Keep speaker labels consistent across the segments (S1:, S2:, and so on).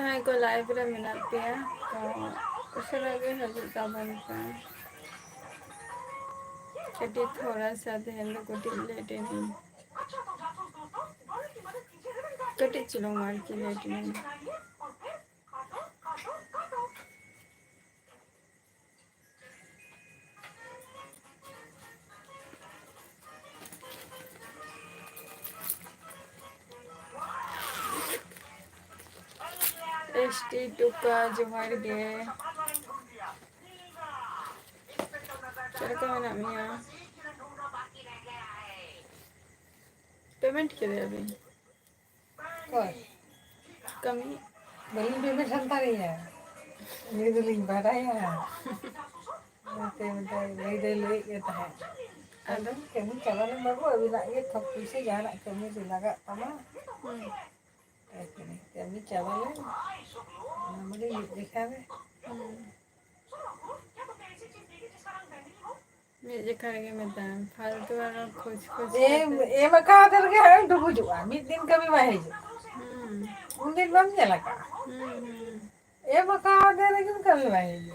S1: जहाँ को लाइव रे मिला पिया तो उसे लगे हजूता बनता कटी थोड़ा सा ध्यान दो कटी लेटे नहीं कटी चलो मार के लेटे नहीं एसटी टुका जुमार गए चलका में ना मिया पेमेंट के दे अभी
S2: कौन
S1: कमी
S2: बलिंग पेमेंट चलता रही है ये तो लिंक भरा है नहीं दे ले ये तो है
S1: अदो
S2: kami calon baru abi nak ye thap puisi jalan kami dilaga tama kami calon namanya देखा है
S1: मेरे करेंगे मैं दाम फालतू वाला खोज खोज
S2: ए मका दर के हम तो बुजुआ मिड दिन कभी माहे जो उन दिन बम जला का ए मका दर के कभी माहे जो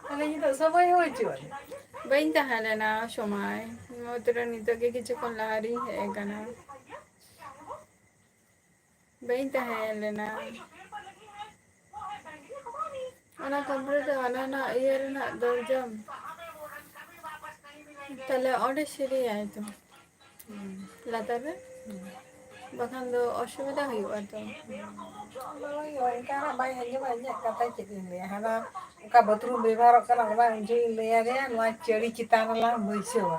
S2: अरे ये तो समय हो चुका
S1: बहन तहाले ना समय मोतरा नितो के किसी को लारी है कना बहन तहाले ना अना कंप्यूटर अना ना ईयर ना दर्जम तले ऑर्डर सीरी आए तो लाता रे बखान दो असुविधा हुई बात तो
S2: karena banyak banyak kata ceding le hana ka bathroom ବ୍ୟବହାର kala ba unji le ya nua cheri chitana la muisewa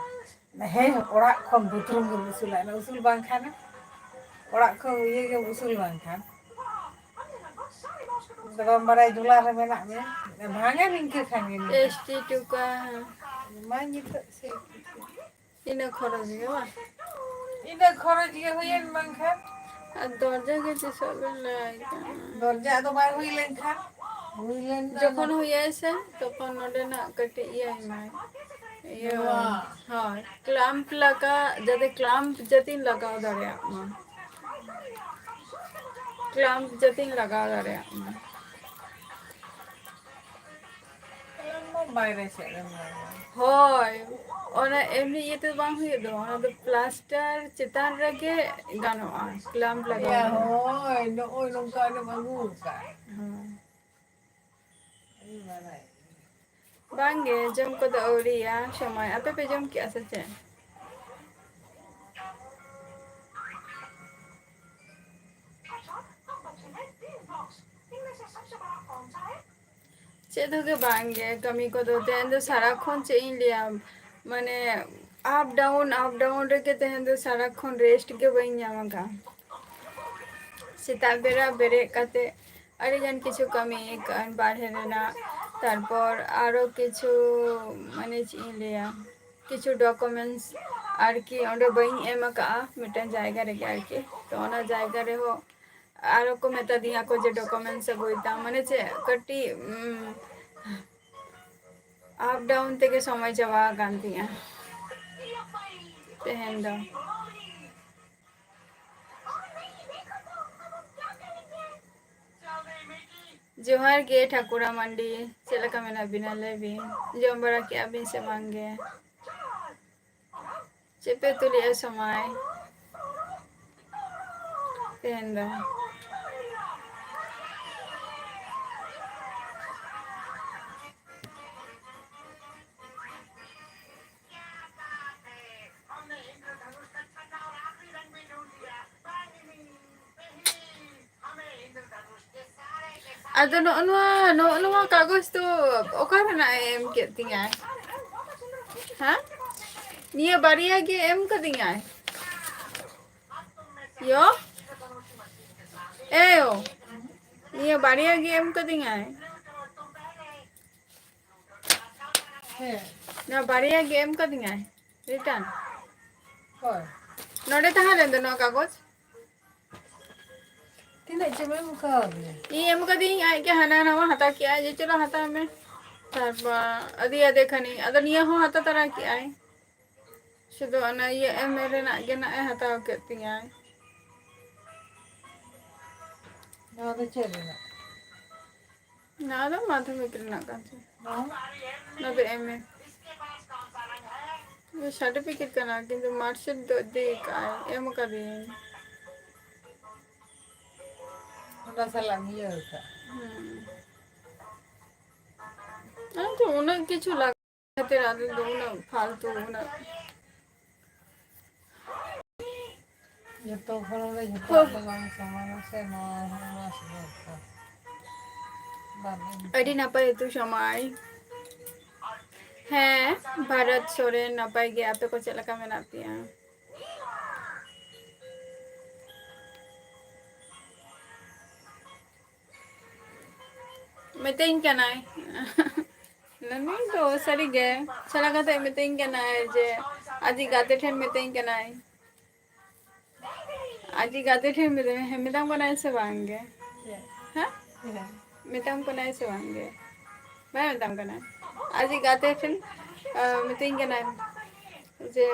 S2: na he orak khon bathroom ko usula na usul bang khana orak khon ye ke usul bang khan dalam barai jula re menak me bhanga ningke khan ni
S1: ST टुका
S2: manyi to se
S1: ina खरच गवा
S2: ina kharaj ge hoyen bang khan
S1: दर्जा के सब like
S2: dorja do bai hui len khan hui len
S1: যখন হইয়াছে তখন ওটা না কেটে ইয়াই নাই हाँ क्लैंप लगा जदे क्लैंप जतिन लगाओ दरे आपमा क्लैंप जतिन लगाओ दरे आपमा
S2: bayre se
S1: होय ओना एमनी ये तो बांग हुई दो ओना तो प्लास्टर चितान रखे गानोआ क्लैंप
S2: ya
S1: लगाओ
S2: hoy no oi no ka no mangu ka
S1: हाँ
S2: ini mana
S1: बांगे जम को तो औरिया समय आपे पे जम क्या सचे चेदो के बांगे कमी को दो तेंदो सारा खोन चेइन लिया माने अप डाउन रे के तेंदो सारा खोन रेस्ट के बइन जामगा सेता बेरा बेरे काते अरे जान किछु कमी कान बाढ़े ना तारपर आरो किछु माने चेइन लिया किछु डॉक्यूमेंट्स आर की ओंडे बइन एमका मिटन जायगा रे आर की तो ओना जायगा रे हो आरो को मेता दिया को जे डॉक्यूमेंट्स गोइता माने चे कट्टी अप डाउन থেকে সময় যাওয়া গান্তিয়া তেহেন দ जोहार गे ठाकुरा मंडी चलका मेना बिना लेबी जम्बरा के अबिन से मांगे चेपे तुलिया समय तेहेन the Ada no kagus tu okar na em ke tingai ha nia baria ge em ka tingai yo yo nia baria ge em ka tingai na baria ge em ka tingai return
S2: hoy
S1: node tahan do no kagus
S2: tidak cuma muka dia
S1: ये M का दी आई के हना नवा हता किया ये चलो हता में तरबा अदी अदे खनी अदन ये हो हता तरह की आई शुद्ध अना ये एम मेरे ना के ना हता के तिया
S2: ᱱᱚᱣᱟ ᱫᱚ ᱪᱮᱫ ᱨᱮᱱᱟᱜ?
S1: ᱱᱚᱣᱟ ᱫᱚ ᱢᱟᱫᱽᱫᱷᱚᱢᱤᱠ ᱨᱮᱱᱟᱜ ᱠᱟᱱ ᱛᱤᱧ,
S2: ᱱᱚᱣᱟ
S1: ᱱᱚᱣᱟ ᱫᱚ MA ᱥᱟর্টিফিকেট কানা কিন্তু মার্কশিট তো দিক এম কাদিয়াᱹᱧ
S2: ᱚᱱᱟ ᱥᱟᱞᱟᱜ ᱤᱭᱟᱹ ᱟᱠᱟᱫ
S1: ᱟᱢ ᱛᱚ ᱩᱱᱟᱹᱜ ᱠᱤᱪᱷᱩ ᱞᱟᱜᱟᱣ ᱠᱷᱟᱹᱛᱤᱨ ᱟᱫᱚ ᱩᱱᱟᱹᱜ ᱯᱷᱟᱞᱛᱩ ᱩᱱᱟᱹᱜ
S2: ᱡᱚᱛᱚ ᱦᱚᱲ ᱨᱮ ᱡᱚᱛᱚᱣᱟᱜ ᱫᱚ ᱵᱟᱝ ᱥᱚᱢᱟᱱᱟ ᱥᱮ ᱱᱚᱣᱟ ᱦᱚᱸ
S1: ᱟᱹᱰᱤ ᱱᱟᱯᱟᱭ ᱩᱛᱩ ᱥᱚᱢᱟᱭ ᱦᱮᱸ ᱵᱷᱟᱨᱚᱛ ᱥᱚᱨᱮᱱ ᱱᱟᱯᱟᱭ ᱜᱮ ᱟᱯᱮ ᱠᱚ ᱪᱮᱫ ᱞᱮᱠᱟ ᱢᱮᱱᱟᱜ ᱯᱮᱭᱟ? ᱢᱤᱛᱟᱹᱧ ᱠᱟᱱᱟᱭ ᱱᱟᱹᱱᱤ ᱫᱚ ᱥᱟᱹᱨᱤᱜᱮ ᱪᱷᱟᱲᱟ ᱠᱟᱛᱮ ᱢᱤᱛᱟᱹᱧ ᱠᱟᱱᱟᱭ ᱡᱮ ᱟᱡᱤᱡ ᱜᱟᱛᱮ ᱴᱷᱮᱱ ᱢᱤᱛᱟᱹᱧ ᱠᱟᱱᱟᱭ ᱟᱡᱤᱡ ᱜᱟᱛᱮ ᱴᱷᱮᱱ ᱢᱮᱛᱟᱢ ᱠᱟᱱᱟᱭ ᱥᱮ ᱵᱟᱝᱜᱮ ᱦᱮᱸ ᱢᱮᱛᱟᱢ ᱠᱟᱱᱟᱭ ᱥᱮ ᱵᱟᱝᱜᱮ ᱵᱟᱭ ᱢᱮᱛᱟᱢ ᱠᱟᱱᱟ ᱟᱡᱤᱡ ᱜᱟᱛᱮ ᱴᱷᱮᱱ ᱢᱤᱛᱟᱹᱧ ᱠᱟᱱᱟᱭ ᱡᱮ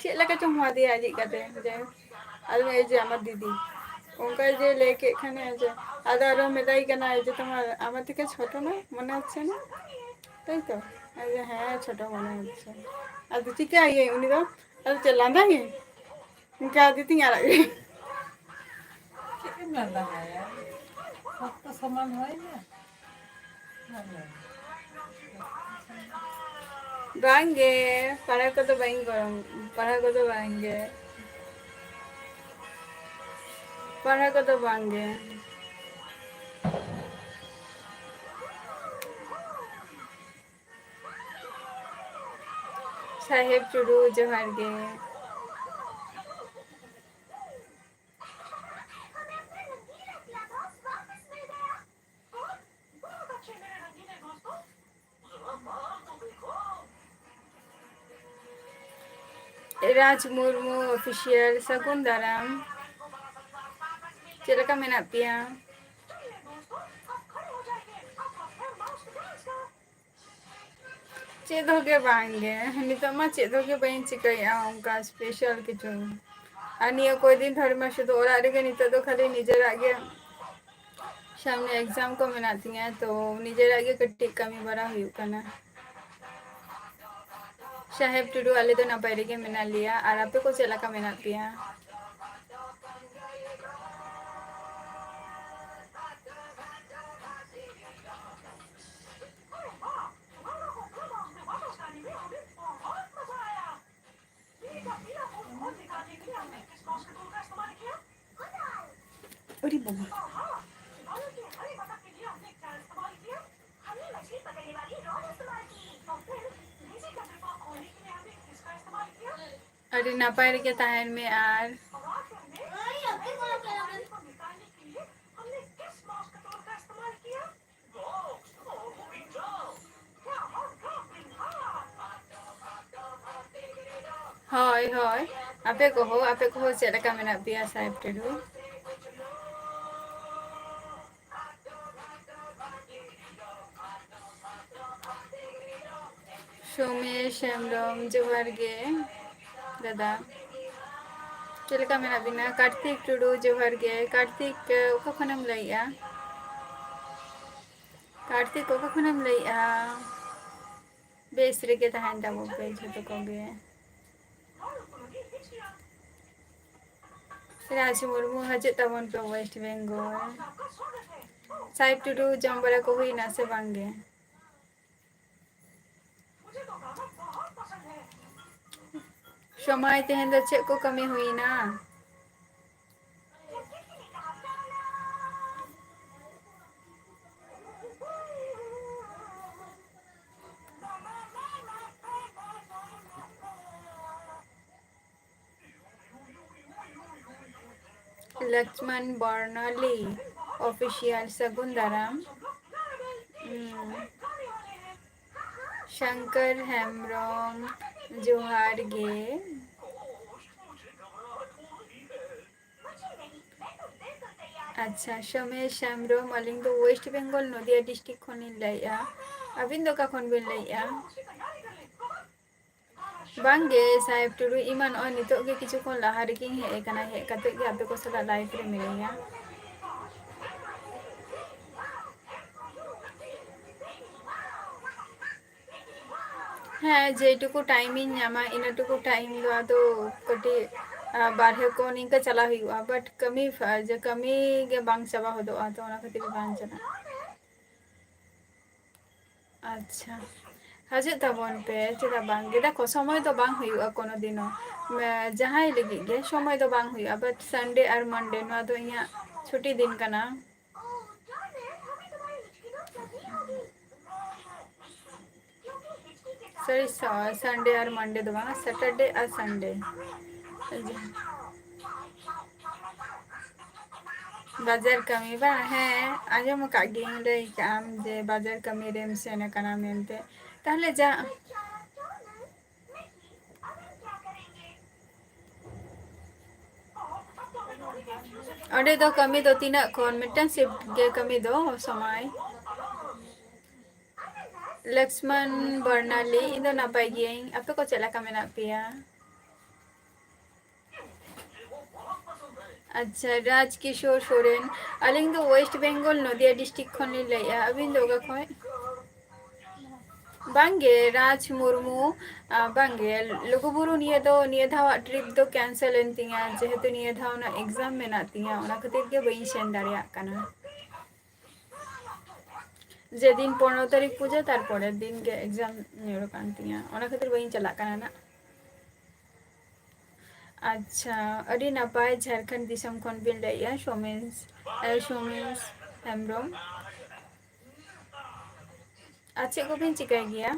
S1: ᱪᱮᱫ ᱞᱮᱠᱟ ᱪᱚᱢ ᱦᱚᱦᱚᱟᱫᱮᱭᱟ ᱟᱡᱤᱡ ᱜᱟᱛᱮ ᱡᱮ ᱟᱫᱚ এই যে আমার দিদি ওঙ্কাই যে লেকে এখানে যে আদা আরো মেতাই কানাই যে তোমার আমার থেকে ছোট না মনে হচ্ছে না তাই তো হ্যাঁ ছোট মনে হচ্ছে আদো চিকাই উনি তো আদো চল লাঁদাই ইনকা দিতিং আড়াই
S2: ᱪᱮᱫ ᱮᱢ ᱞᱟᱸᱫᱟᱭᱟ ᱥᱚᱵ ᱛᱚ ᱥᱚᱢᱟᱱ ᱦᱳᱭ ᱱᱟ
S1: ᱵᱟᱝᱜᱮ ᱯᱟᱲᱦᱟᱣ ᱠᱚᱫᱚ ᱵᱟᱹᱧ ᱜᱚᱲᱚ ᱯᱟᱲᱦᱟᱣ ᱠᱚᱫᱚ ᱵᱟᱝᱜᱮ ᱯᱟᱲᱦᱟᱣ ᱠᱚᱫᱚ ᱵᱟᱝᱜᱮ ᱥᱟᱦᱮᱵ ᱴᱩᱰᱩ ᱡᱚᱦᱟᱨ ᱜᱮ राज मुर्मू ऑफिशियल सगुन दाराम चेद लेका मेनाग पेया चेद होगे बांगे नितोग मा चेद होगे बाइन चिकाया उनका स्पेशल किछु আর নিয়ে কয়দিন ধরে মা শুধু ওরা রেগে নিতে তো খালি নিজেরাগ গে সামনে एग्जाम को মেনা তিয়া তো নিজেরাগ গে কটি কামি বারা হুয়ুগ কানা साहेब टुडू आले तो नपाय रेगे मेना लिया और आपे को चेद लेका मेना पेया Ori baba अरे नपाय रेगे ताहन में आर হয় হয় আপে কহো চেদ লেকা মেনা পেয়া সাহেব टुडू सोमेश हेमब्रम जोहार गे दादा चेद लेका मेना बिना कार्तिक टुडू जोहार गे कार्तिक ओका खनम लइया कार्तिक ओका खनम लइया बेस रेगे ताहन ताबो पे झतो कोगे राज मुर्मू हजे तबन पे वेस्ट बेंगल साहेब टुडू जम्बरा को हुई ना से बांगे समय तेहन द चेक को कमी हुई ना लक्ष्मण बर्नली ऑफिशियल सगुन दाराम शंकर हेमब्रम जोहार गे अच्छा सोमेश हेमब्रम अलिंग दो वेस्ट बेंगल नदिया डिस्ट्रिक्ट खनिन लइया अबिन दो का खन बिन लइया बांगे साहेब टुडू इमान और नितो के किछु कोन लाहा रेगिंग हे कना हे कते के आपे को सला लाइफ रे मिलेया ᱦᱮᱸ ᱡᱮᱴᱩᱠু ᱴᱟइᱢᱤᱧ ᱧᱟᱢᱟ ᱤᱱᱟᱹᱴᱩᱠু ᱴᱟइम ᱫᱚ ᱟᱫᱚ ᱠᱟᱹᱴᱤᱡ ᱵᱟᱨᱦᱮ ᱠᱚ ᱱᱤᱝᱠᱟᱹ ᱪᱟᱞᱟᱣ ᱦᱩᱭᱩᱜᱼᱟ, ᱵᱟᱴ ᱠᱟᱹᱢᱤ ᱡᱮ ᱠᱟᱹᱢᱤ ᱜᱮ ᱵᱟᱝ ᱪᱟᱵᱟ ᱦᱚᱫᱚᱜᱼᱟ, ᱛᱚ ᱚᱱᱟ ᱠᱷᱟᱹᱛᱤᱨ ᱵᱟᱝ ᱪᱟᱞᱟᱜᱼᱟ᱾ ᱟᱪᱪᱷᱟ ᱦᱤᱡᱩᱜ ᱛᱟᱵᱚᱱ ᱯᱮ ᱪᱮᱫᱟᱜ ᱵᱟᱝ ᱫᱮᱠᱷᱚ ᱥᱚᱢᱚᱭ ᱫᱚ ᱵᱟᱝ ᱦᱩᱭᱩᱜᱼᱟ ᱠᱳᱱᱳ ᱫᱤᱱᱳ ᱡᱟᱦᱟᱸᱭ ᱞᱟᱹᱜᱤᱫ ᱜᱮ ᱥᱚᱢᱚᱭ ᱫᱚ ᱵᱟᱝ ᱦᱩᱭᱩᱜᱼᱟ, ᱵᱟᱴ ᱥᱟᱱᱰᱮ ᱟᱨ ᱢᱟᱱᱰᱮ ᱱᱚᱣᱟ ᱫᱚ ᱤᱧᱟᱹᱜ ᱪᱷᱩᱴᱤ ᱫᱤᱱ ᱠᱟᱱᱟ᱾ ᱥᱚᱨᱤ ᱥᱟᱱᱰᱮ ᱟᱨ ᱢᱟᱱᱰᱮ ᱫᱚ ᱵᱟᱝ ᱥᱮᱴᱟᱨᱰᱮ ᱟᱨ ᱥᱟᱱᱰᱮ᱾ ᱵᱟᱡᱟᱨ ᱠᱟᱹᱢᱤ ᱵᱟᱝ, ᱦᱮᱸ ᱟᱸᱡᱚᱢ ᱟᱠᱟᱫ ᱜᱤᱭᱟᱹᱧ ᱞᱟᱹᱭ ᱠᱟᱜ ᱟᱢ ᱡᱮ ᱵᱟᱡᱟᱨ ᱠᱟᱹᱢᱤ ᱨᱮᱢ ᱥᱮᱱ ᱟᱠᱟᱱᱟ ᱢᱮᱱᱛᱮ, ᱛᱟᱦᱞᱮ ᱡᱟ ᱚᱸᱰᱮ ᱫᱚ ᱠᱟᱹᱢᱤ ᱫᱚ ᱛᱤᱱᱟᱹᱜ ᱠᱷᱚᱱ ᱢᱤᱫᱴᱟᱝ ᱥᱤᱯᱴ ᱜᱮ ᱠᱟᱹᱢᱤ ᱫᱚ ᱥᱚᱢᱚᱭ? ᱞᱚᱠᱥᱢᱚᱱ ᱵᱚᱨᱱᱟᱞᱤ ᱤᱧ ᱫᱚ ᱱᱟᱯᱟᱭ ᱜᱤᱭᱟᱹᱧ, ᱟᱯᱮ ᱠᱚ ᱪᱮᱫ ᱞᱮᱠᱟ ᱢᱮᱱᱟᱜ ᱯᱮᱭᱟ? ᱟᱪᱪᱷᱟ ᱨᱟᱡᱽ ᱠᱤᱥᱳᱨ ᱥᱚᱨᱮᱱ, ᱟᱹᱞᱤᱧ ᱫᱚ ᱳᱭᱮᱥᱴ ᱵᱮᱝᱜᱚᱞ ᱱᱚᱫᱤᱭᱟ ᱰᱤᱥᱴᱤᱠ ᱠᱷᱚᱱᱞᱤᱧ ᱞᱟᱹᱭᱮᱫᱼᱟ, ᱟᱹᱵᱤᱱ ᱫᱚ ᱚᱠᱟ ᱠᱷᱚᱡ? ᱵᱟᱝᱜᱮ ᱨᱟᱡᱽ ᱢᱩᱨᱢᱩ, ᱵᱟᱝᱜᱮ ᱞᱩᱜᱩᱵᱩᱨᱩ ᱱᱤᱭᱟᱹ ᱫᱷᱟᱣᱟᱜ ᱴᱨᱤᱯ ᱫᱚ ᱠᱮᱱᱥᱮᱞ ᱮᱱ ᱛᱤᱧᱟᱹ, ᱡᱮᱦᱮᱛᱩ ᱱᱤᱭᱟᱹ ᱫᱷᱟᱣ ᱨᱮᱱᱟᱜ ᱮᱠᱡᱟᱢ ᱢᱮᱱᱟᱜ ᱛᱤᱧᱟᱹ ᱚᱱᱟ ᱠᱷᱟᱹᱛᱤᱨ ᱜᱮ ᱵᱟᱹᱧ ᱥᱮᱱ ᱫᱟᱲᱮᱭᱟᱜ ᱠᱟᱱᱟ᱾ ᱡᱮᱫᱤᱱ 15 ᱛᱟᱹᱨᱤᱠᱷ ᱯᱩᱡᱟᱹ ᱛᱟᱨᱯᱚᱨᱮর ᱫᱤᱱ ᱜᱮ ᱮᱠᱡᱟᱢ ᱧᱩᱨ ᱠᱟᱱ ᱛᱤᱧᱟᱹ, ᱚᱱᱟ ᱠᱷᱟᱹᱛᱤᱨ ᱵᱟᱹᱧ ᱪᱟᱞᱟᱜ ᱠᱟᱱᱟ ᱱᱟᱜ᱾ ᱟᱪᱪᱷᱟ ᱟᱹᱰᱤ ᱱᱟᱯᱟᱭ, ᱡᱷᱟᱲᱠᱷᱚᱸᱰ ᱫᱤᱥᱚᱢ ᱠᱷᱚᱱ ᱵᱤᱱ ᱞᱟᱹᱭᱮᱜᱼᱟ ᱥᱳᱢᱮᱥ ᱦᱮᱢᱵᱨᱚᱢ᱾ ᱟᱨ ᱪᱮᱫ ᱠᱚᱵᱤᱱ ᱪᱤᱠᱟᱹᱭ ᱜᱮᱭᱟ?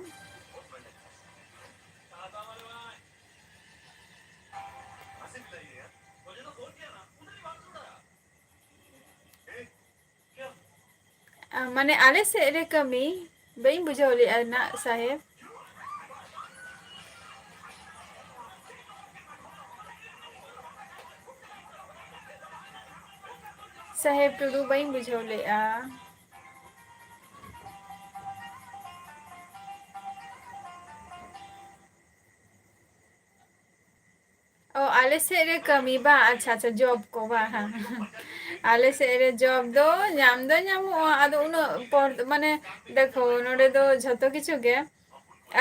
S1: ᱢᱟᱱᱮ ᱟᱞᱮ ᱥᱮᱫ ᱨᱮ ᱠᱟᱹᱢᱤ, ᱵᱟᱹᱧ ᱵᱩᱡᱷᱟᱹᱣ ᱞᱮᱫᱼᱟ ᱱᱟᱜ ᱥᱟᱦᱮᱵ᱾ ᱥᱟᱦᱮᱵ ᱴᱩᱰᱩ ᱵᱟᱹᱧ ᱵᱩᱡᱷᱟᱹᱣ ᱞᱮᱫᱼᱟ᱾ ᱚ ᱟᱞᱮ ᱥᱮᱫ ᱨᱮ ᱠᱟᱹᱢᱤ ᱵᱟ, ᱟᱪᱪᱷᱟ ᱟᱪᱪᱷᱟ ᱡᱚᱵ ᱠᱚ ᱵᱟ, ᱟᱞᱮ ᱥᱮᱫ ᱨᱮ ᱡᱚᱵ ᱫᱚ ᱧᱟᱢ ᱫᱚ ᱧᱟᱢᱚᱜᱼᱟ, ᱟᱫᱚ ᱩᱱᱟᱹᱜ ᱯᱚᱨ ᱢᱟᱱᱮ ᱫᱮᱠᱷᱚ ᱱᱚᱰᱮ ᱫᱚ ᱡᱷᱚᱛᱚ ᱠᱤᱪᱷᱩ ᱜᱮ,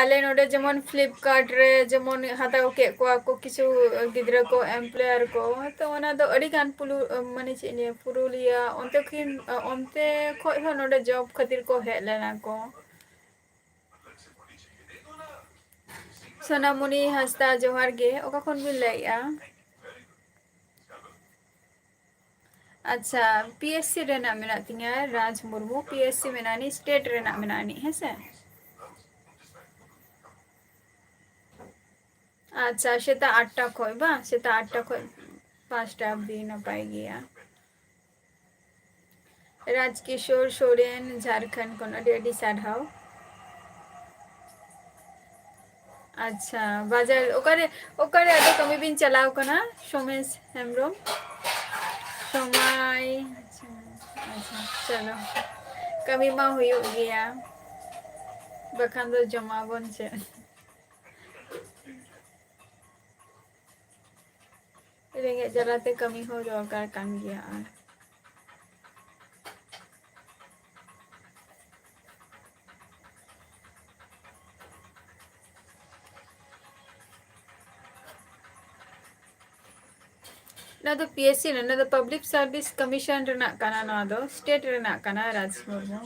S1: ᱟᱞᱮ ᱱᱚᱰᱮ ᱡᱮᱢᱚᱱ ᱯᱷᱞᱤᱯᱠᱟᱨᱴ ᱨᱮ ᱡᱮᱢᱚᱱ ᱦᱟᱛᱟᱣ ᱠᱮᱫ ᱠᱚᱣᱟ ᱠᱚ ᱠᱤᱪᱷᱩ ᱜᱤᱫᱽᱨᱟᱹ ᱠᱚ ᱮᱢᱯᱞᱚᱭᱟᱨ ᱠᱚ, ᱛᱚ ᱚᱱᱟ ᱫᱚ ᱟᱹᱰᱤᱜᱟᱱ ᱢᱟᱱᱮ ᱪᱮᱫ ᱤᱧ ᱞᱟᱹᱭᱟ ᱯᱩᱨᱩᱞᱤᱭᱟᱹ ᱚᱱᱛᱮ ᱠᱷᱚᱡ ᱦᱚᱸ ᱱᱚᱰᱮ ᱡᱚᱵ ᱠᱷᱟᱹᱛᱤᱨ ᱠᱚ ᱦᱮᱡ ᱞᱮᱱᱟ ᱠᱚ᱾ ᱥᱳᱱᱟᱢᱩᱱᱤ ᱦᱟᱸᱥᱫᱟ ᱡᱚᱦᱟᱨ ᱜᱮ, ᱚᱠᱟ ᱠᱷᱚᱱ ᱵᱤᱱ ᱞᱟᱹᱭᱮᱜᱼᱟ? ᱟᱪᱪᱷᱟ ᱯᱤ ᱮᱥ ᱥᱤ ᱨᱮᱱᱟᱜ ᱢᱮᱱᱟᱜ ᱛᱤᱧᱟᱹ, ᱨᱟᱡᱽ ᱢᱩᱨᱢᱩ ᱯᱤ ᱮᱥ ᱥᱤ ᱢᱮᱱᱟᱜ ᱟᱹᱱᱤᱡ, ᱥᱴᱮᱴ ᱨᱮᱱᱟᱜ ᱢᱮᱱᱟᱜ ᱟᱹᱱᱤᱡ ᱦᱮᱸᱥᱮ᱾ ᱟᱪᱪᱷᱟ ᱥᱮᱛᱟᱜ 8ᱴᱟ ᱠᱷᱚᱡ ᱵᱟᱝ, ᱥᱮᱛᱟᱜ 8ᱴᱟ ᱠᱷᱚᱡ 5ᱴᱟ ᱚᱵᱫᱤ, ᱱᱟᱯᱟᱭ ᱜᱮᱭᱟ᱾ ᱨᱟᱡᱽ ᱠᱤᱥᱳᱨ ᱥᱚᱨᱮᱱ ᱡᱷᱟᱲᱠᱷᱚᱸᱰ ᱠᱷᱚᱱ, ᱟᱹᱰᱤ ᱟᱹᱰᱤ ᱥᱟᱨᱦᱟᱣ᱾ ᱟᱪᱪᱷᱟ ᱵᱟᱡᱟᱨ ᱚᱠᱟᱨᱮ ᱟᱫᱚ ᱠᱟᱹᱢᱤ ᱵᱤᱱ ᱪᱟᱞᱟᱣ ᱠᱟᱱᱟ ᱥᱳᱢᱮᱥ ᱦᱮᱢᱵᱨᱚᱢ? ᱥᱚᱢᱟᱭ, ᱟᱪᱪᱷᱟ ᱪᱚᱞᱚ ᱠᱟᱹᱢᱤ ᱢᱟ ᱦᱩᱭᱩᱜ ᱜᱮᱭᱟ, ᱵᱟᱠᱷᱟᱱ ᱫᱚ ᱡᱚᱢᱟᱵᱚᱱ ᱪᱮᱫ? ᱨᱮᱸᱜᱮᱡ ᱡᱟᱞᱟᱛᱮ ᱠᱟᱹᱢᱤ ᱦᱚᱸ ᱫᱚᱨᱠᱟᱨ ᱠᱟᱱ ᱜᱮᱭᱟ᱾ ᱟᱨ ᱱᱚᱣᱟ ᱫᱚ ᱯᱤ ᱮᱥ ᱥᱤ ᱱᱚᱣᱟ ᱫᱚ ᱯᱟᱵᱽᱞᱤᱠ ᱥᱟᱨᱵᱷᱤᱥ ᱠᱚᱢᱤᱥᱚᱱ ᱨᱮᱱᱟᱜ ᱠᱟᱱᱟ, ᱱᱚᱣᱟ ᱫᱚ ᱥᱴᱮᱴ ᱨᱮᱱᱟᱜ ᱠᱟᱱᱟ ᱨᱟᱡᱽ ᱢᱩᱨᱢᱩ᱾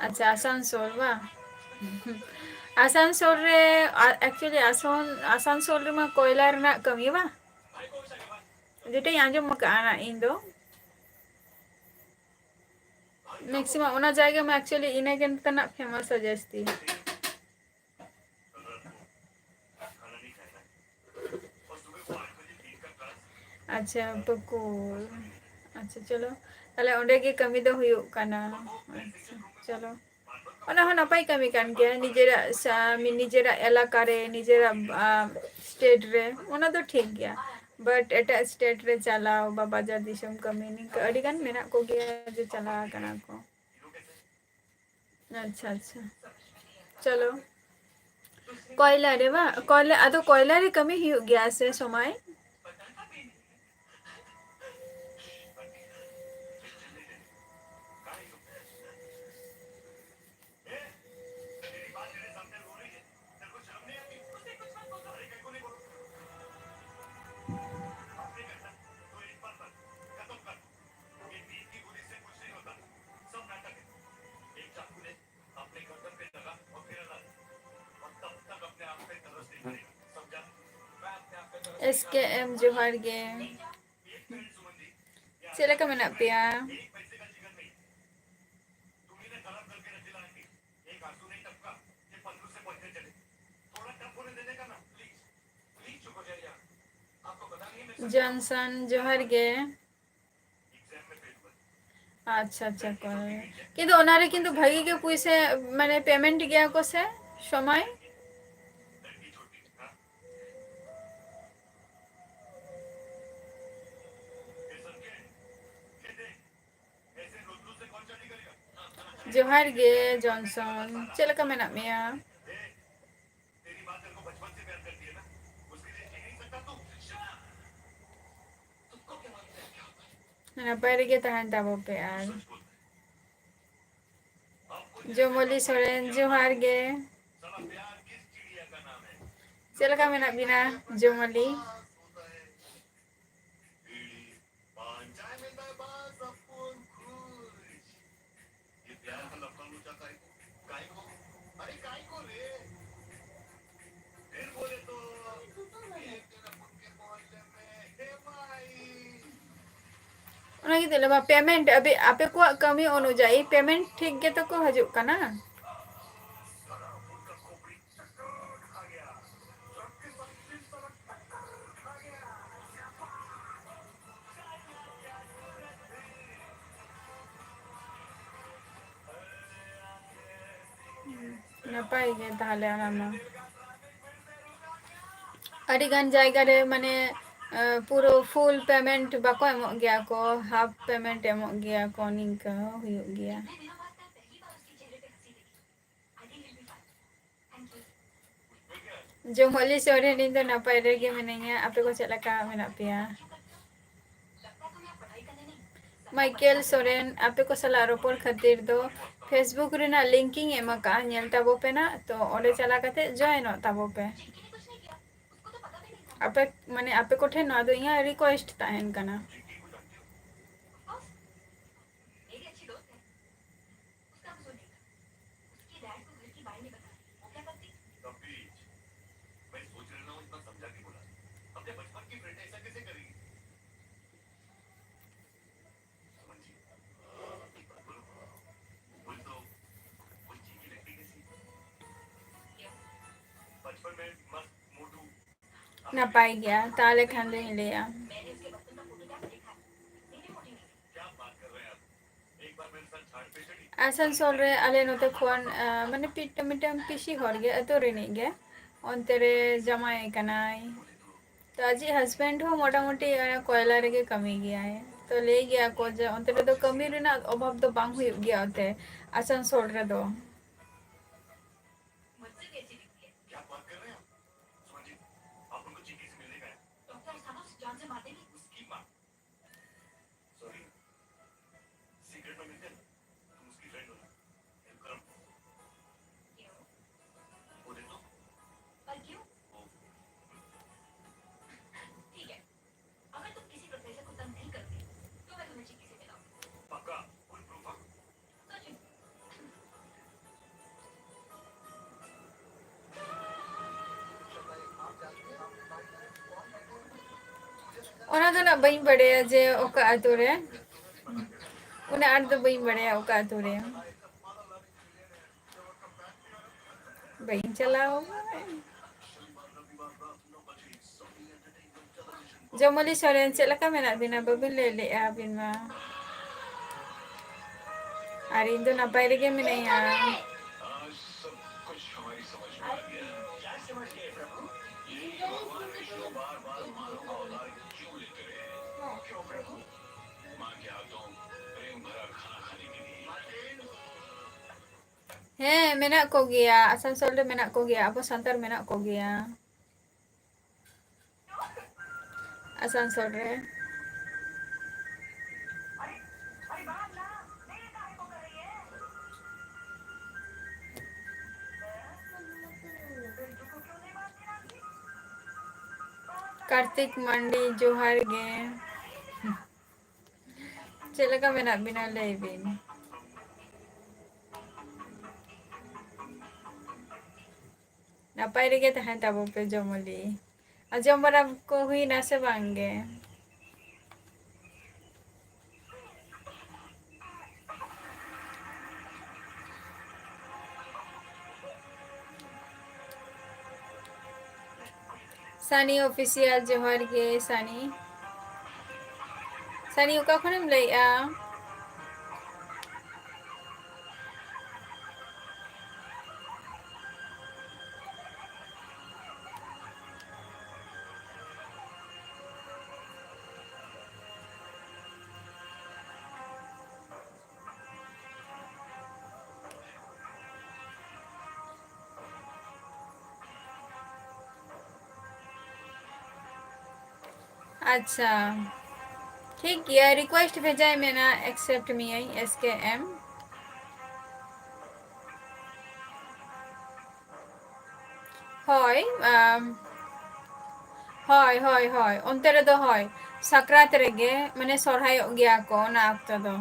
S1: ᱟᱪᱪᱷᱟ ᱟᱥᱟᱱᱥᱳᱞ ᱵᱟᱝ, ᱟᱥᱟᱱᱥᱳᱞ ᱨᱮ ᱮᱠᱪᱩᱭᱮᱞᱤ ᱟᱥᱟᱱᱥᱳᱞ ᱨᱮᱢᱟ ᱠᱚᱭᱞᱟ ᱨᱮᱱᱟᱜ ᱠᱟᱹᱢᱤ ᱵᱟᱝ, ᱡᱮᱴᱟᱧ ᱟᱸᱡᱚᱢ ᱟᱠᱟᱫᱼᱟ ᱤᱧ ᱫᱚ ᱢᱮᱠᱥᱤᱢᱟᱢ ᱚᱱᱟ ᱡᱟᱭᱜᱟ ᱢᱟ ᱮᱠᱪᱩᱭᱮᱞᱤ ᱤᱱᱟᱹᱜᱮ ᱱᱮᱛᱟᱨᱱᱟᱜ ᱯᱷᱮᱢᱟᱥᱟ ᱡᱟᱹᱥᱛᱤ᱾ ᱟᱪᱪᱷᱟ ᱯᱟᱹᱠᱩᱲ, ᱟᱪᱪᱷᱟ ᱪᱚᱞᱚ ᱛᱟᱦᱞᱮ ᱚᱸᱰᱮ ᱜᱮ ᱠᱟᱹᱢᱤ ᱫᱚ ᱦᱩᱭᱩᱜ ᱠᱟᱱᱟ᱾ ᱟᱪᱪᱷᱟ ᱪᱚᱞᱚ ᱚᱱᱟ ᱦᱚᱸ ᱱᱟᱯᱟᱭ ᱠᱟᱹᱢᱤ ᱠᱟᱱ ᱜᱮᱭᱟ, ᱱᱤᱡᱮᱨᱟᱜ ᱮᱞᱟᱠᱟᱨᱮ ᱱᱤᱡᱮᱨᱟᱜ ᱥᱴᱮᱴ ᱨᱮ, ᱚᱱᱟ ᱫᱚ ᱴᱷᱤᱠ ᱜᱮᱭᱟ, ᱵᱟᱴ ᱮᱴᱟᱜ ᱥᱴᱮᱴ ᱨᱮ ᱪᱟᱞᱟᱣ ᱵᱟ ᱵᱟᱡᱟᱨ ᱫᱤᱥᱚᱢ ᱠᱟᱹᱢᱤ ᱱᱤᱝᱠᱟᱹ ᱟᱹᱰᱤ ᱜᱟᱱ ᱢᱮᱱᱟᱜ ᱠᱚᱜᱮᱭᱟ ᱡᱮ ᱪᱟᱞᱟᱣ ᱠᱟᱱᱟ ᱠᱚ᱾ ᱟᱪᱪᱷᱟ ᱟᱪᱪᱷᱟ ᱪᱚᱞᱚ ᱠᱚᱭᱞᱟ ᱨᱮ ᱵᱟᱝ, ᱟᱫᱚ ᱠᱚᱭᱞᱟ ᱨᱮ ᱠᱟᱹᱢᱤ ᱦᱩᱭᱩᱜ ᱜᱮᱭᱟ ᱥᱮ ᱥᱚᱢᱚᱭ? SKM जोहार गे चेक लेका मेना पेया जॉनसन जोहार गे अच्छा अच्छा करे किंतु ओनारे किंतु भागी के पुइसे माने पेमेंट गया को से समय जोहार गे जॉनसन चेक लेका मेना मेया नपाय रेगे तहन ताबो पे आर जोमोली सोरेन जोहार गे चेक लेका मेना बिना जोमोली ओना की तेलबा पेमेंट अबे आपे को कमी अनुजाई पेमेंट ठीक गे तो को हजु कना नपाय गे ताहले ओना अड़ी गान जायगा रे माने पूरो फुल पेमेंट बाको एमोग गया को हाफ पेमेंट एमोग गया को निंका हुयुग गया जोमोली सोरेन इन दो नपाय रेगे मेनैया आपे को चेक लेका मेना पेया माइकेल सोरेन आपे को सला रोपोर खातिर दो Facebook Raina linking एमका nail Tabo पे ना तो ओंडे चला कते जॉइन ताबो पे आपे माने आपे को ठेन दो इया रिक्वेस्ट ताहेन कना नपाय गया ताले खान ले लिया आसनसोल रे आले नोते खोन माने पिट मिटम पिसी हर गे अतो रेनी गे onte re जमाय कनाय तो आजी हस्बैंड हो मोटा मोटी कोयला रे कमी गया है तो ले गया को जे onte रे तो कमी रे ना अभाव तो बांग हुई गया होते आसनसोल रे दो ओना तो ना बई बड़े जे ओका आतु रे उन्हें आठ तो बई बड़े ओका आतु रे बई चलाओ जोमोली सोरेन चेक लेका मेना बिना बबिन ले ले बिन मा आर इन दो नपाय रेगे मेनैया मेना को गया आसनसोल रे मेना को गया अब संतर मेना को गया आसनसोल रे कार्तिक मंडी जोहार गे चेक लेका मेना बिना ले बिन नपाय रेगे तहन ताबो पे जोमोली जम बड़ा को हुई ना से बांगे सानी ऑफिशियल जोहर गे सानी सानी उका खनेम लैया अच्छा ठीक गया रिक्वेस्ट भेजाए मैं ना एक्सेप्ट मी आई SKM হয় হয় হয় হয় অন্তে রে তো হয় সাকরাত রেগে মানে সরহাইᱚᱜ গᱮᱭᱟ ᱠᱚ ᱚᱱᱟ ᱚᱠᱛᱚ ᱫᱚ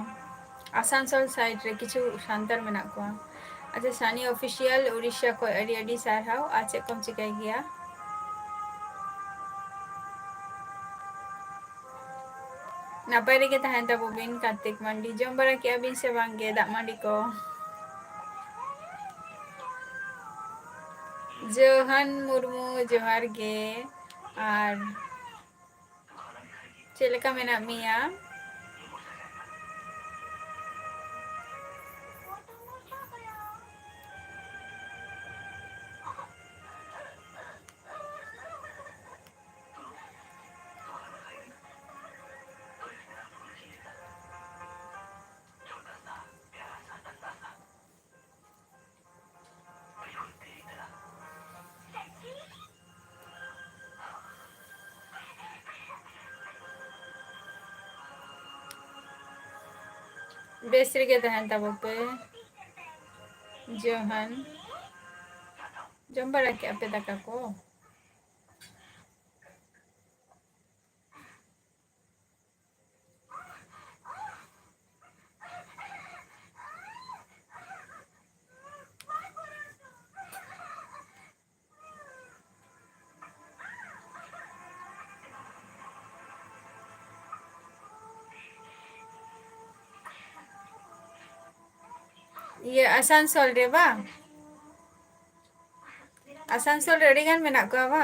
S1: আসানসোল সাইড রে কিছু সান্তার মেনা ᱠᱚᱣᱟ আচ্ছা সানি অফিসিয়াল উড়িষ্যা ᱠᱷᱚᱡ ᱟᱹᱰᱤ ᱟᱹᱰᱤ ᱥᱟᱨᱦᱟᱣ ᱟᱨ ᱪᱮᱫ ᱠᱚᱢ ᱪᱤᱠᱟᱹᱭ ᱜᱮᱭᱟ ᱱᱟᱯᱟᱭ ᱨᱮᱜᱮ ᱛᱟᱦᱮᱱ ᱛᱟᱵᱚᱵᱤᱱ ᱠᱟᱨᱛᱤᱠ ᱢᱟᱱᱰᱤ ᱡᱚᱢ ᱵᱟᱲᱟ ᱠᱮᱜᱼᱟ ᱵᱤᱱ ᱥᱮ ᱵᱟᱝᱜᱮ ᱫᱟᱜ ᱢᱟᱹᱰᱤ ᱠᱚ जोहान मुर्मू जोहार गे और चेलेका मेना मिया बेसरी के तहन तबोपे जोहान जम बड़ा के अपे दाका को ये आसानसोल रे बा आसानसोल रे अड़ी गान मेना को बा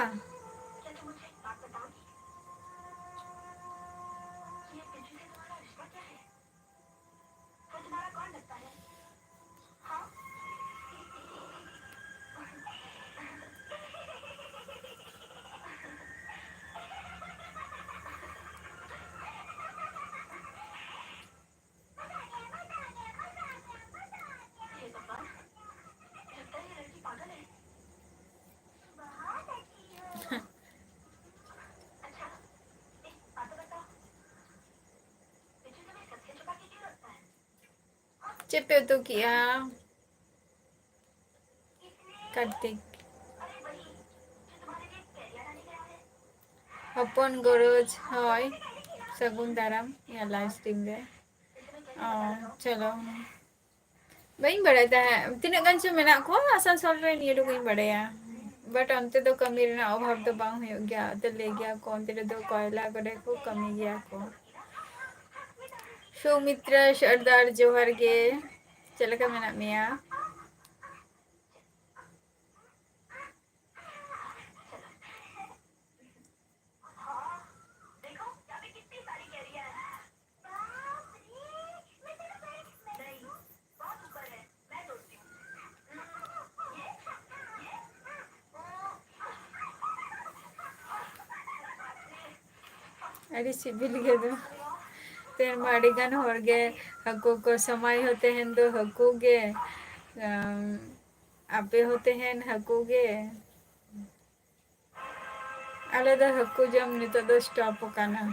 S1: चेपे तो किया कार्तिक हपन गरज হয় सगुन दाराम या लाइव स्ट्रीम रे चलो bain bada ta tina gan chu mena ko asansol re niye do bain bada ya but ante do kami rena obhab do bang hoy gya te le gya ko ante do koyla gode ko kami gya ko Soumitra Sardar Johar ge chelaka mena meya अरे CIBIL गे दो तेर माड़ीगान होरगे हकू को समय होते हैं दो हकू गे आपे होते हैं हकू गे आले दो हकू जम नितो दो स्टॉप काना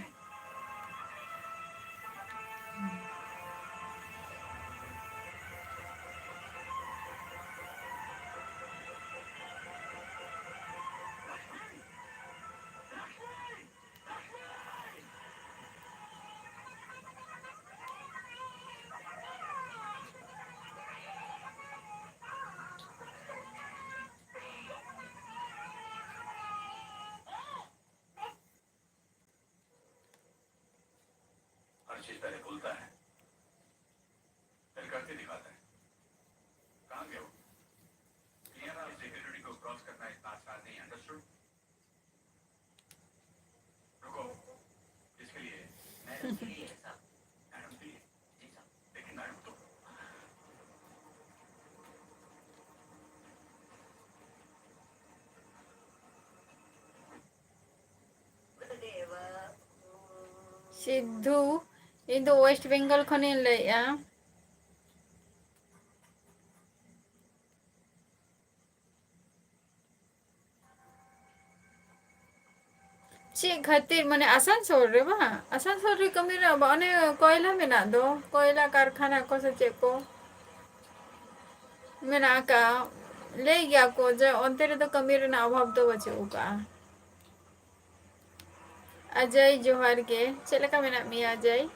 S1: सिद्धू इन दो वेस्ट बंगाल खने लैया चे खातिर माने आसानसोल रे बा आसानसोल रे कमी रे बा अने कोयला मेना दो कोयला कारखाना को से चे को मेना का ले गया को जे अंते रे तो कमी रे ना अभाव तो बचे उका अजय जोहार के चले का मेना मिया अजय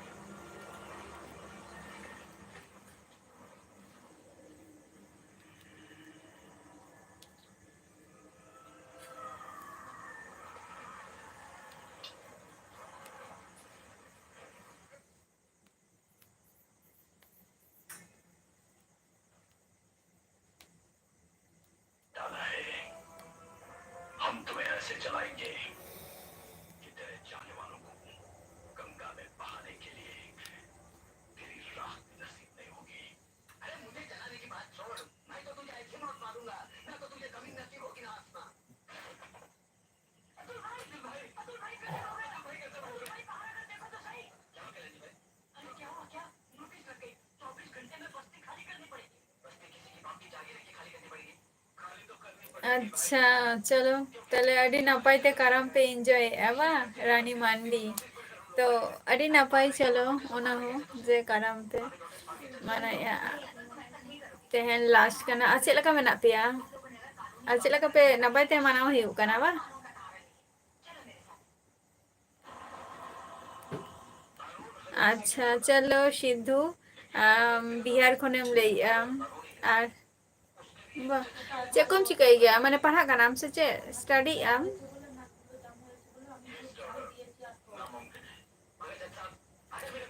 S1: अच्छा चलो तले अड़ी नपाई ते करम पे एंजॉय एवा रानी मांडी तो अड़ी नपाई चलो ओना हो जे करम पे माना या तेहन लास्ट कना अच्छे लगा मेना पिया अच्छे लगा पे नपाई ते माना ही कना बा अच्छा चलो सिद्धू बिहार खनेम लैया और बा चे कम चिकाई गया माने पढ़ा का नाम से चे स्टडी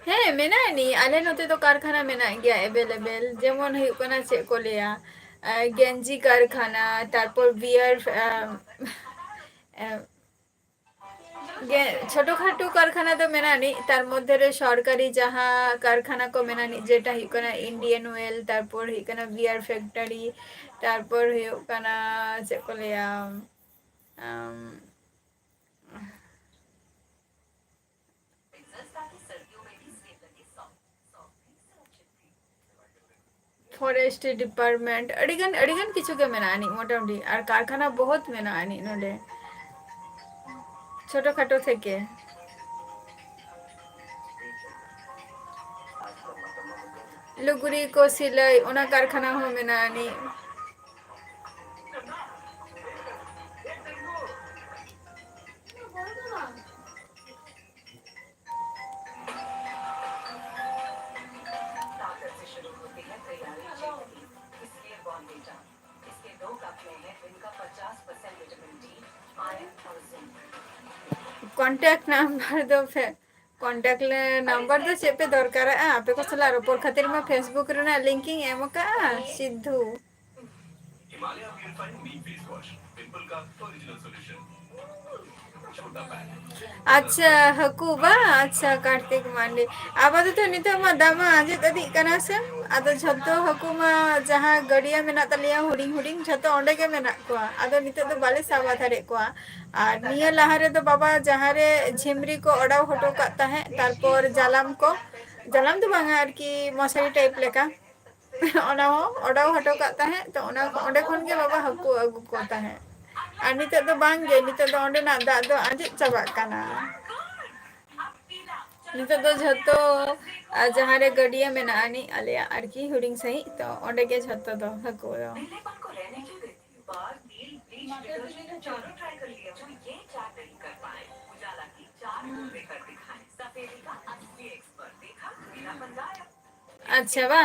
S1: ᱦᱮᱸ ᱢᱮᱱᱟᱜ ᱟᱹᱱᱤᱡ ᱟᱞᱮ ᱱᱚᱛᱮ ᱫᱚ ᱠᱟᱨᱠᱷᱟᱱᱟ ᱢᱮᱱᱟᱜ ᱜᱮᱭᱟ ᱮᱵᱮᱞᱮᱵᱮᱞ ᱡᱮᱢᱚᱱ ᱦᱩᱭᱩᱜ ᱠᱟᱱᱟ ᱪᱮᱫ ᱠᱚ ᱞᱟᱹᱭᱟ ᱜᱮᱧᱡᱤ ᱠᱟᱨᱠᱷᱟना ᱛᱟᱨᱯᱚর বিয়ার ছোটো খাটো কারখানা তো মেনানি তার মধ্যে রে সরকারি যাহা কারখানা কো মেনানি যেটা হুᱭᱩᱜ ᱠᱟᱱᱟ ইন্ডিয়ান ওয়েল তারপর হুᱭᱩᱜ ᱠᱟᱱᱟ বিয়ার ফ্যাক্টরি তারপর হুᱭᱩᱜ ᱠᱟᱱᱟ ᱪᱮᱫ ᱠᱚ ᱞᱟᱹᱭᱟ फॉरेस्ट डिपार्टमेंट अड़ीगन किछु के मेनानी मोटामुटी और कारखाना बहुत मेनानी नोडे छोटो खाटो थेके लुगड़ी को सिलाई ओना कारखाना हो मेनानी कॉन्टैक्ट नंबर दो फिर कॉन्टैक्ट नंबर दो चेपे दरकार आपे को सला रोपर खातिर में फेसबुक रे ना लिंकिंग एम का सिद्धू अच्छा हकू बा अच्छा कार्तिक मांडे आबा तो नितो मा दामा आजे तदी कना से आदो झतो हकू मा जहां गड़िया मेना तलिया हुडिंग हुडिंग झतो ओंडे के मेना को आदो नितो तो बाले सावा थारे को আর নিয়ে লাহারে তো বাবা যাহারে ঝিমরি কো অড়াও হটো কাতা है তারপর জালাম को জালাম তো বাঙা আর কি মশারি টাইপ লেকা ओना हो অড়াও হটো কাতা है तो ओना ओंडे खन के बाबा हकू अगु कोता है আর নিতে তো বাঙ্গে নিতে তো ओंडे ना दा दो आजे चाबा काना नितो तो झतो जहारे गड़िया में ना आनी आले आर की हुडिंग सही तो ओंडे के झतो दो हकू दो अच्छा बा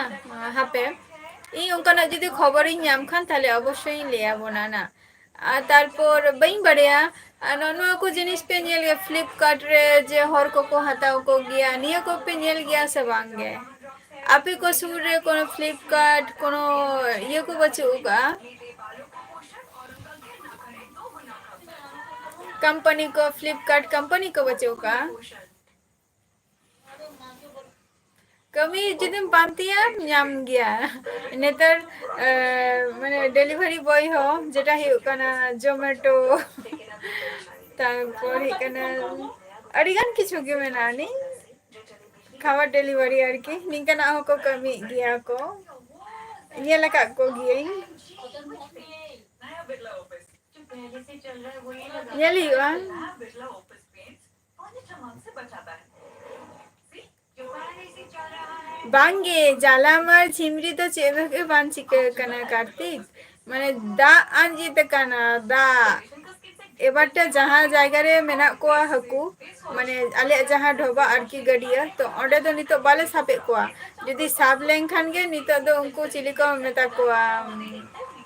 S1: हापे ᱤᱧ ᱚᱱᱠᱟᱱᱟᱜ ᱡᱩᱫᱤ ᱠᱷᱚᱵᱚᱨᱤᱧ ᱧᱟᱢ ᱠᱷᱟᱱ ᱛᱟᱦᱞᱮ ᱚᱵᱚᱥᱥᱳᱭ ᱤᱧ ᱞᱟᱹᱭ ᱟᱵᱚᱱᱟ ᱱᱟ तारपोर बई बड़िया नो को जिनिस पे नेल गया फ्लिपकार्ट रे जे हर को हताव को गया निया को पे नेल गया से बांगे आपे को सूर रे कोनो फ्लिपकार्ट कोनो ये को बचुगा कंपनी को फ्लिपकार्ट कंपनी को बचुगा कमी जुदीम पांतिया नाम गया नेतर माने डिलीवरी बॉय हो जेटा हियो कना जोमेटो तारपर हियो कना अडिगान किछु गे मेनानी खावा डिलीवरी आरकी निंकना हो को कमी गया को ये लगा को गई ये लिवा बांगे जालामार छिमरी तो चेबे के बान चिके कना कार्तिक माने दा आंजित कना दा एबारटा जहाँ जायगा रे मेना कोआ हकू माने आले जहाँ ढोबा आरकी गडिया तो ओंडे दो नितो बाले सापे कोआ जदी साब लेंखान गे नितो दो उनको चिली को मेता कोआ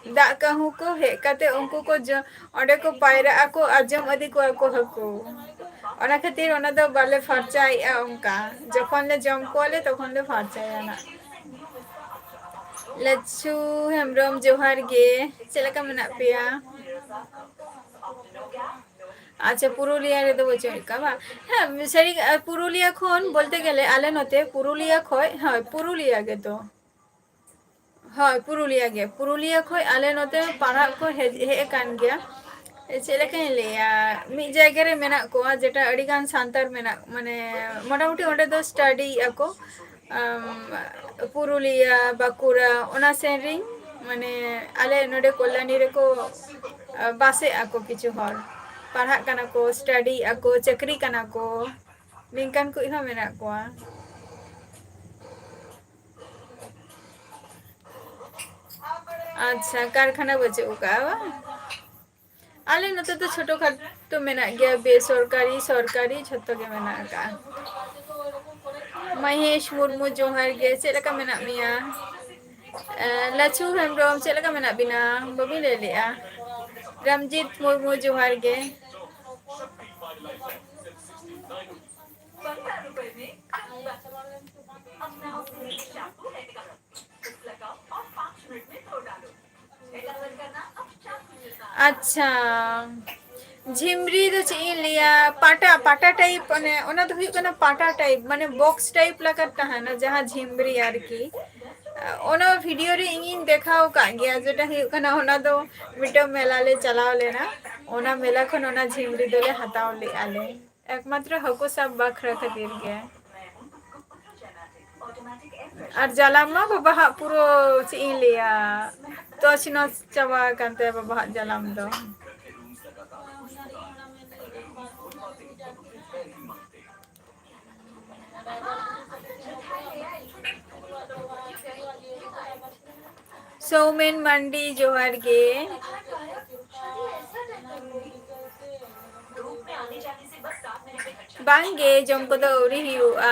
S1: दा कहू को हे काते उनको को ओंडे को पायरा को आजम अदि को हकू ओना खातिर ओना दो बाले फरचाइया उनका जखन ले जम कोले तखन ले फरचाइया ना लच्चू हेमब्रम जोहार गे चलका मेना पेया अच्छा पुरुलिया रे दो बचोइका बा हाँ सरी पुरुलिया खन बोलते गेले आले नते पुरुलिया खय हाँ पुरुलिया गे तो हाँ पुरुलिया खय आले नते पारा को हे कान गया चेलेकाई लेया मी जायगा रे मेना को जेटा अडिगान सांतार मेना माने मोटामुटी ओंडे दो स्टडी ako पुरुलिया बाकुरा ओना सेरी माने आले नोडे कोलानी रे को बासे ako किछु हर पढ़ा कना को स्टडी ako चक्री कना को निंकन को इहा मेना को अच्छा कारखाना बचे उका आले नते तो छोटो खाटो मेना गया बेसरकारी सरकारी छत्तो के मेना का महेश मुर्मू जोहार गे चेलका मेना मिया लच्छू हेमब्रम चेलका मेना बिना बबी ले लिया रमजीत मुर्मू जोहार गे अच्छा झिमरी तो ची लिया पाटा पाटा टाइप ने ओना तो हुई कना पाटा टाइप माने बॉक्स टाइप लगता है ना जहाँ झिमरी यार की ओना वीडियो रे इन देखाओ का गया जेटा हुई कना ओना तो मिटो मेला ले चलाओ लेना ओना मेला खन ओना झिमरी दोले हताओ ले आले एकमात्र हको सब बखरा खातिर गया और जलामा बाबा पुरो ची लिया तो चिनो चावा कांते बाबा जलाम दो सौमेन मंडी जोहार गे बांगे जम को तो उरी हुआ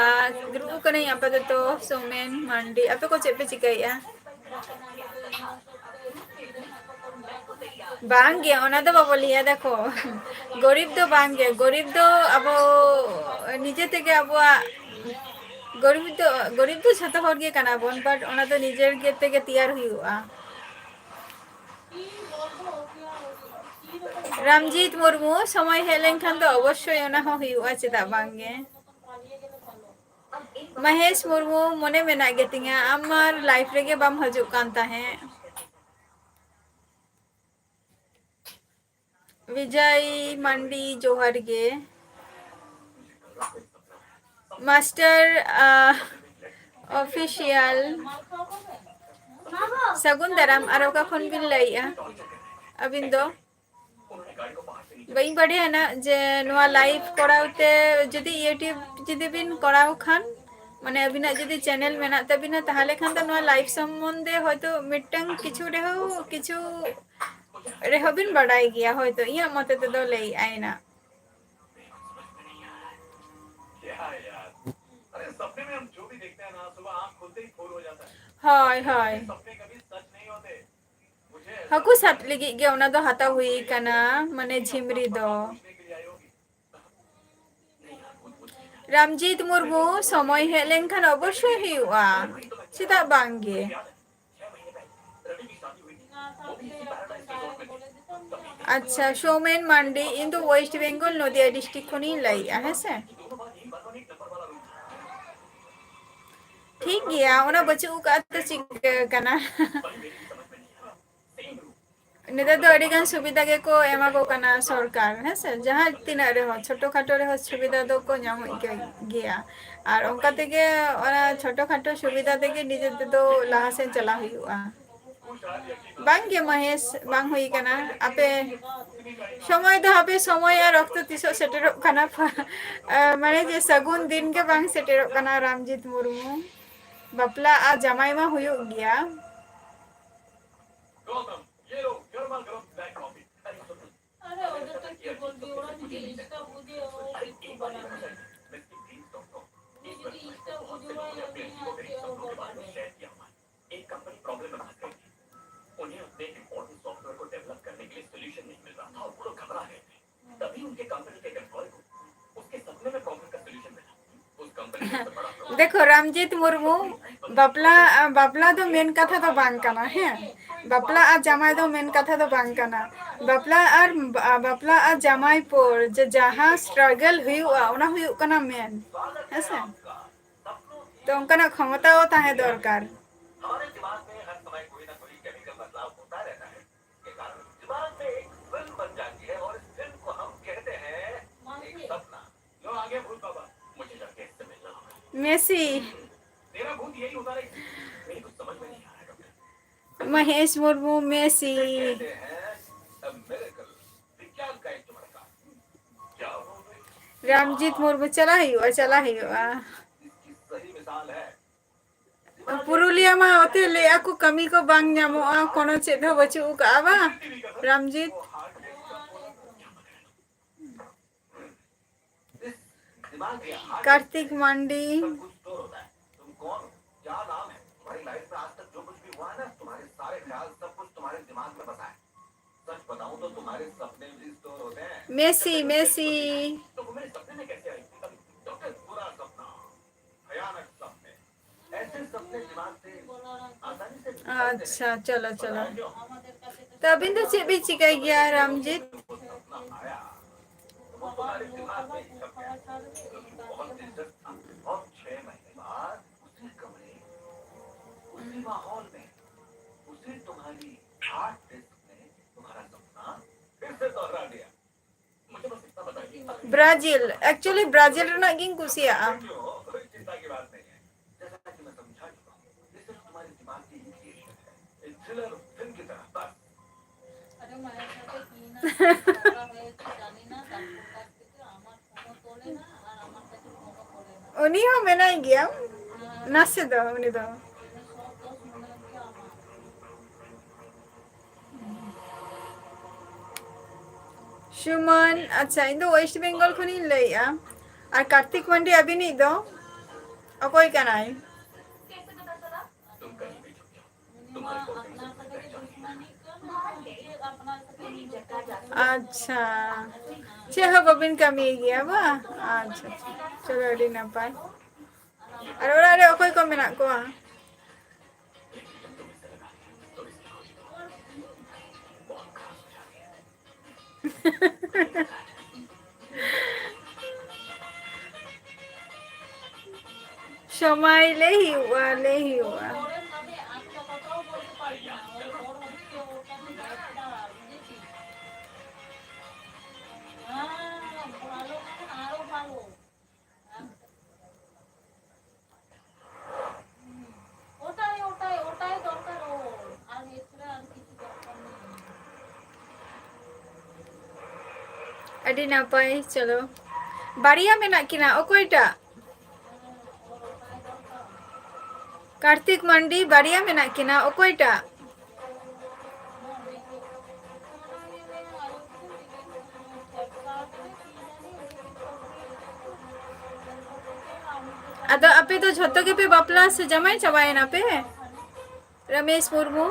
S1: ग्रुप को नहीं apa तो सौमेन मंडी apa को चेपे चिकाइया बांगे ओना तो बाबा लिया देखो गरीब दो अब निजे ते के अब गरीब तो छतो हर गे कना बोन बट ओना तो निजेर गे ते के तैयार हुआ रामजीत मुर्मू समय हेलेन खान तो अवश्य ओना हो हुआ चेदा बांगे महेश मुर्मू मने मेना गेतिंगा आमार लाइफ रे गे बाम हजु कान ताहे विजय मंडी जोहार गे मास्टर ऑफिशियल सगुन दराम आरोका खन बिन लइया अबिन दो बई बढ़िया ना जे नोआ लाइव करावते जदी यूट्यूब जदी बिन कराव खान माने अबिना जदी चैनल मेना तबिना ताहले खान तो नोआ लाइव सम्बन्धे हयतो मिटटंग किछु रेहो बिन बड़ाई गया हयतो इया मते तो लई आइना हाय हाय haku sat lagi ge ona do hata hui kana mane झिमरी do Ramjeet Murmu समय हेज लेनखान अवश्य हुआ चेदा बांगे अच्छा सोमेन मांडी इन दो वेस्ट बेंगल नदिया डिस्ट्रिक्ट खनी लाइया है से ठीक गया ओना बच्चू का तो चिक कना निदा दो अड़ी गान सुविधा के को एमा को कना सरकार है से जहां तीना रे हो छोटो खाटो रे हो सुविधा दो को नाम गया और उनका तेगे ओना छोटो खाटो सुविधा तेगे निजे तो लाहा से चला हुआ बांगे महेश बांग हुई कना आपे समय दो आपे समय और रक्त तिसो सेटेरो कना माने जे सगुन दिन के बांग सेटेरो कना रामजीत मुर्मू बापला आ जमाई मा हुई गया
S3: उन्हें अपने इम्पोर्टेंट सॉफ्टवेयर को डेवलप करने के लिए सोल्यूशन नहीं मिल रहा था और वो लोग घबरा गए थे तभी उनके कंपनी के एम्प्लॉय को उसके सपने में प्रॉब्लम का सोल्यूशन मिला उस कंपनी में बड़ा
S1: देखो रामजीत मुर्मू बापला बापला तो मेन कथा तो बांग कना है बापला आ जमाई तो मेन कथा तो बांग कना बापला आ जमाई पर जे जहां स्ट्रगल हुआ ओना हुआ कना मेन है तो उनका क्षमता हो ताहे दरकार
S3: हमारे दिमाग में हर समय कोई ना कोई केमिकल बदलाव होता रहता है के कारण दिमाग में एक फिल्म बन जाती है और इस फिल्म को हम कहते हैं एक सपना लो आगे भूत बाबा मुझे जाके इससे मिलना होगा
S1: मेसी
S3: तेरा भूत यही होता रही मेरी कुछ समझ में नहीं आ रहा डॉक्टर
S1: महेश मुर्मू मेसी
S3: कहते हैं a miracle विज्ञान का एक चमत्कार क्या हो
S1: रामजीत मुर्मू चला हुआ
S3: इसकी सही मिसाल है
S1: पुरुलिया मा ओते ले aku kami ko bang nyamoa kono ched ho bachu ka ba Ramjeet
S3: दिमाग या हार्ट
S1: कार्तिक मांडी
S3: सब कुछ स्टोर होता है तुम कौन हो क्या नाम है तुम्हारी लाइफ में आज तक जो कुछ भी हुआ है ना तुम्हारे सारे ख्याल सब कुछ तुम्हारे दिमाग में बसा है सच बताऊं तो तुम्हारे सपने भी स्टोर होते हैं
S1: मेसी
S3: तो वो मेरे सपने में कैसे आई डॉक्टर बुरा सपना भयानक सपने ऐसे सपने दिमाग से आसानी से
S1: अच्छा चलो तो अभी तो चे भी चिकाई गया रामजीत
S3: सपना आया वो तुम्हारे दिमाग में ही छप गया बहुत दिलचस्प था और 6 महीने बाद उसी कमरे उसी माहौल में उसी तुम्हारी हार्ड डिस्क में तुम्हारा सपना फिर से दोहरा दिया मुझे बस इतना बताइए
S1: ब्राजील एक्चुअली ब्राजील रना गिंग कुसिया
S3: कोई चिंता की बात नहीं है जैसा कि मैं समझा चुका हूँ ये सिर्फ तुम्हारे दिमाग की इरिटेशन है एक थ्रिलर फिल्म की तरह बस उन्हीं हो
S1: मैं नहीं गया नासे दो उन्हीं दो सुमन अच्छा इन दो वेस्ट बंगाल को नहीं ले या और कार्तिक मंडी अभी नहीं दो और कोई क्या नहीं
S3: तुम कहीं भी छुप जाओ तुम्हारे कोचिंग
S1: अच्छा छह बबिन कमी गया बा अच्छा चलो अड़ी ना पाए अरे अरे कोई को मेना को समय ले ही हुआ अड़ी ना पाए चलो बाड़िया में ना किना ओकोइटा कार्तिक मंडी बाड़िया में ना किना ओकोइटा अदो अपे तो झोतो के पे बापला से जमाई चबाए ना पे रमेश मुर्मू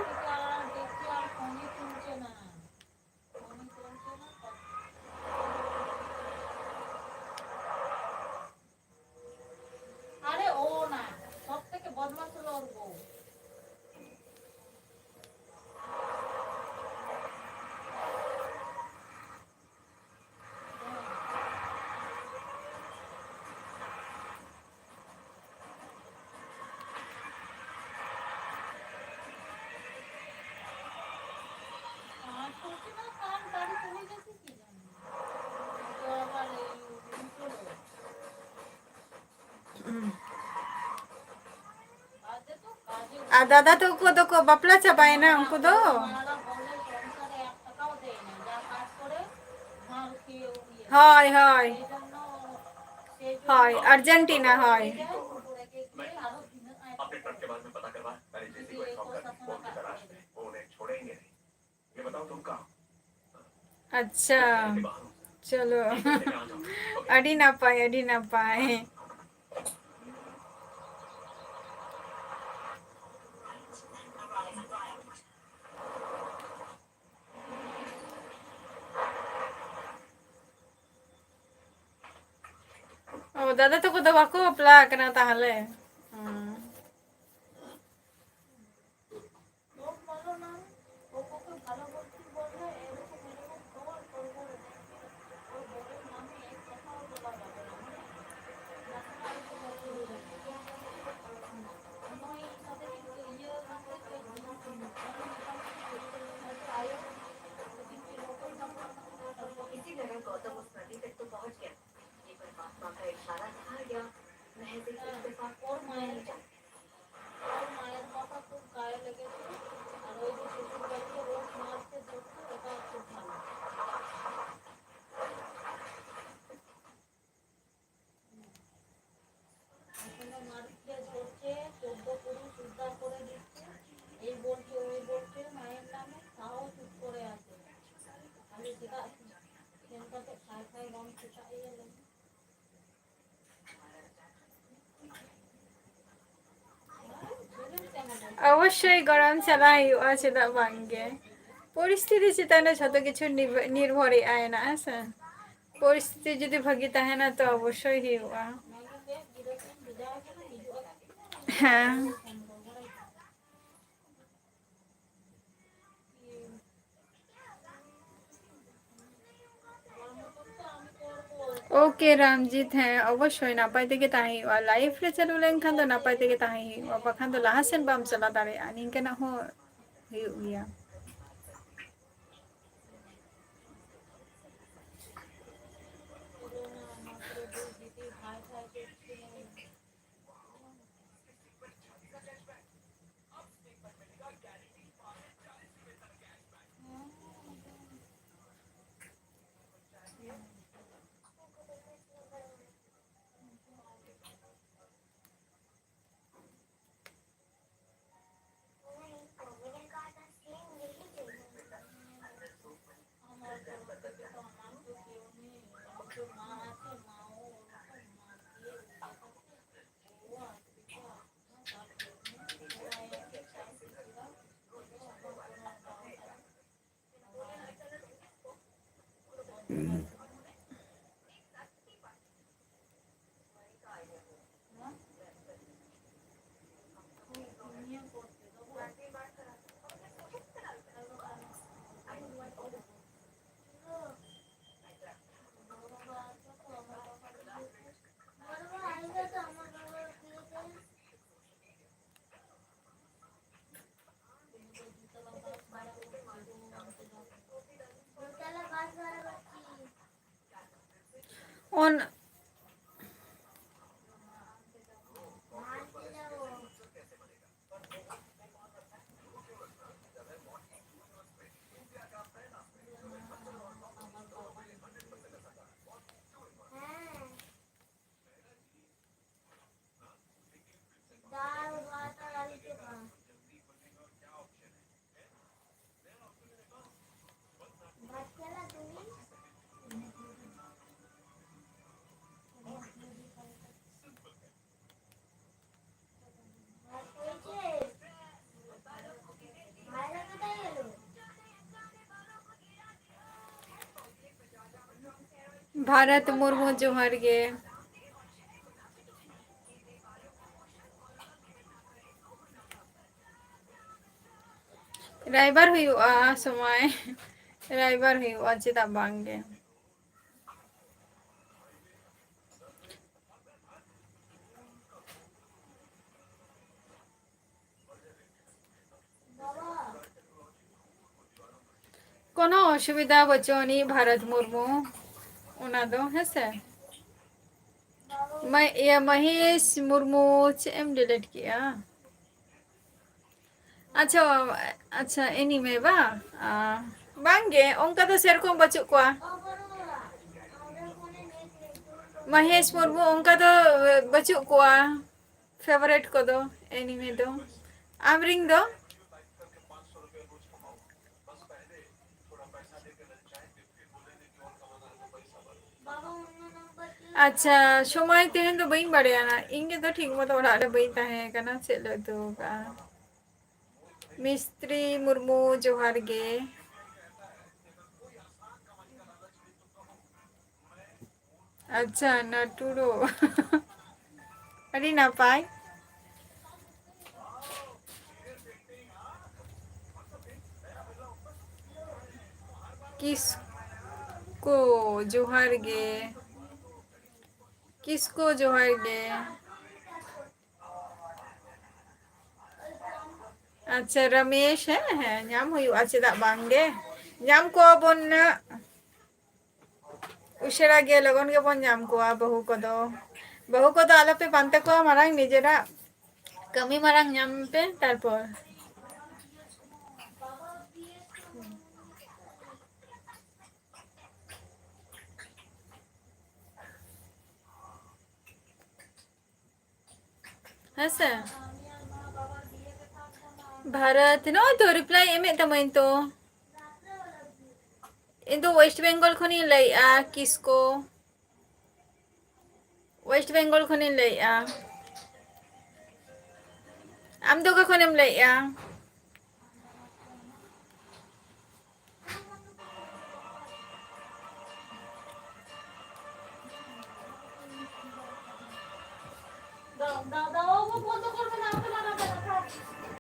S1: আর দাদা তো को বাপলা চাবায় না उनको दो হয় হয় হয় আর্জেন্টিনা হয়
S3: अपने ट्रक के बारे में पता करवा मैंने जेसी को इन्फॉर्म कर दी वो उनकी तलाश में वो उन्हें छोड़ेंगे नहीं ये बताओ तुम कहाँ
S1: अच्छा
S3: शहर के बाहर हूँ
S1: चलो
S3: एक घंटे में आ जाओ ओके
S1: अड़ी ना पाए ও দাদা তো কোথাও বাকো প্লাক না তাহলে
S4: इसी तरह गौतम उस नदी तक तो पहुंच गया ये परमात्मा का इशारा था या महज एक इत्तेफाक और मैं नहीं जानती
S1: অবশ্যই গরম চালাই ᱪᱮᱫᱟᱜ ᱵᱟᱝᱜᱮ পরিস্থিতি চেতনা যত কিছু নির্ভরই আয় না আছে পরিস্থিতি যদি ভাগি তাহেনা তো অবশ্যই হিউয়া হ্যাঁ ओके रामजीत हैं अवश्य नापाय तेगे ताही हुआ लाइफ रे चलू लेनखान तो नापाय तेगे ताही हुआ बखान तो लाहासेन बाम चला दारे निंके ना हो हुयुग गया on भारत मुर्मू जोहर गे राइबर हुआ समय राइबर हुआ चेदा बांगे कोनो असुविधा बचोनी भारत मुर्मू उना दो है से मैं ये महेश मुर्मू एम डिलीट किया अच्छा अच्छा एनीमे बा बांगे ओंका तो सेरकम बचुक कोआ महेश मुर्मू ओंका तो बचुक कोआ फेवरेट को दो एनीमे दो आमरिंग दो अच्छा समय तेहन तो बई बड़े ना इंगे तो ठीक मत ओड़ा रे बई ताहे कना चलो तो का मिस्त्री मुर्मू जोहार गे अच्छा नटुरो अरे ना पाई किसको जोहार गे किसको जोहार गे अच्छा रमेश है नाम हुई चेदा बांगे नाम को बन उशरा गे लगन गे बन नाम को बहू को आलो पे पानते को मारांग निजेरा कमी मारांग नाम पे तारपर हसे भारत नो तो रिप्लाई एमे तमन तो इन तो वेस्ट बेंगल खनी लइआ किसको वेस्ट बेंगल खनी लइआ आम दो का खनेम लइआ